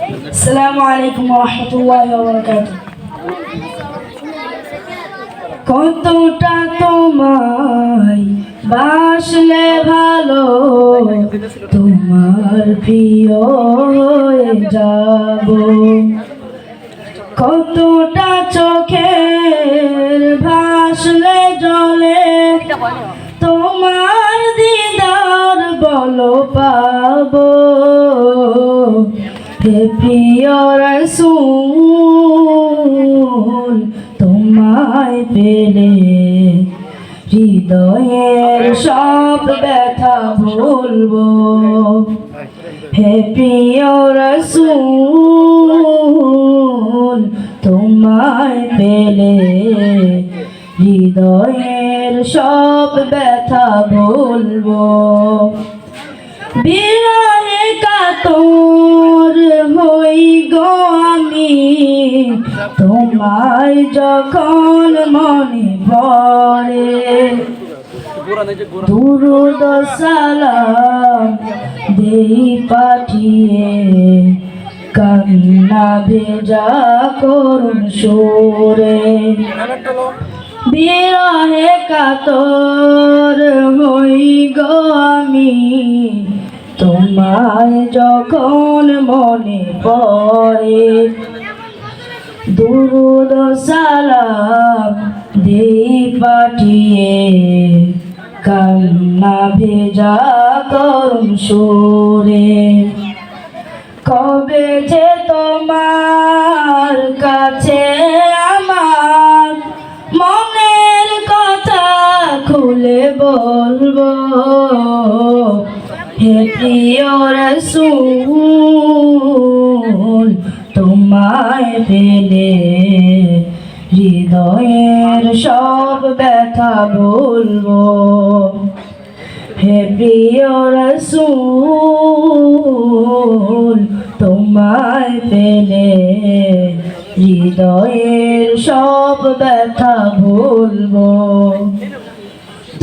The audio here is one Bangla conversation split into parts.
আসসালামু আলাইকুম ওয়া রাহমাতুল্লাহি ওয়া বারাকাতুহু। কতটা তোমায় বাসলে ভালো তোমার প্রিয় হয়ে যাব, কতটা চোখের ভাসলে জলে তোমার দিদার বলো পাবো। হে প্রিয় রাসূল তোমায় পেলে হৃদয়ের সব ব্যথা ভুলবো। হে প্রিয় রাসূল তোমায় পেলে হৃদয়ের সব ব্যথা ভুলবো। বিরহে কাতর হই গো আমি তোমায় যখন মনে পড়ে, দুরূদ সালাম দেই পাঠিয়ে কান্না ভেজা করুণ সুরে। বিরহে কাতর হই গো আমি তোমায় যখন মনে পড়ে, দুরূদ সালাম দেই পাঠিয়ে কান্না ভেজা করুণ সুরে। কবে যে তোমার কাছে আমার মনের কথা খুলে বলবো। হে প্রিয় রাসূল তোমায় পেলে হৃদয়ের সব ব্যথা বলবো। হে প্রিয় রাসূল তোমায় পেলে হৃদয়ের সব ব্যথা ভুলবো।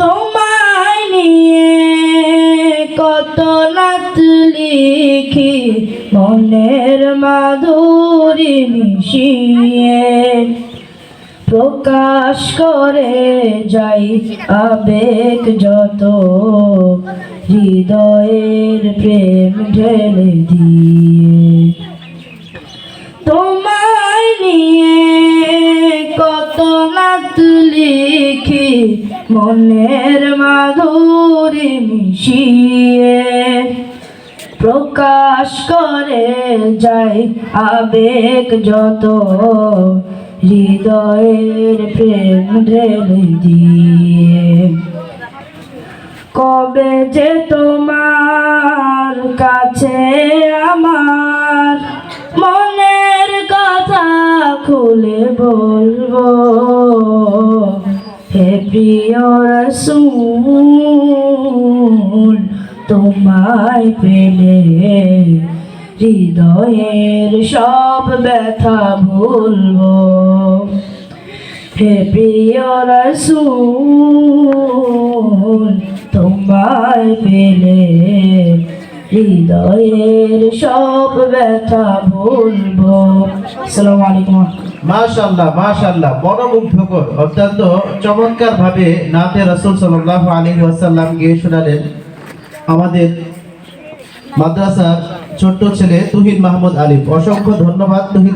তোমায় নিয়ে কত নাত লিখি মনের মাধুরী মিশিয়ে, প্রকাশ করে যাই আবেগ যত হৃদয়ের প্রেম ঢেলে দিয়ে। তোমায় নিয়ে কত নাত লিখি মনের মাধুরী মিশিয়ে, প্রকাশ করে যাই আবেগ যত হৃদয়ের প্রেম ঢেলে দিয়ে। কবে যে তোমার কাছে আমার মনের কথা খুলে বলবো। হে প্রিয় রাসূল তোমায় পেলে হৃদয়ের সব ব্যথা ভুলবো। হে প্রিয় রাসূল তোমায় পেলে হৃদয়ের সব ব্যথা ভুলবো। আসসালামু আলাইকুম। মাশাআল্লাহ মাশাআল্লাহ, মনোমুগ্ধকর অত্যন্ত চমৎকার ভাবে নাতে রাসূল সাল্লাল্লাহু আলাইহি ওয়াসাল্লাম গেয়ে শোনালেন আমাদের মাদ্রাসার ছোট্ট ছেলে তুহিন মাহমুদ আলিফ। অসংখ্য ধন্যবাদ তুহিন।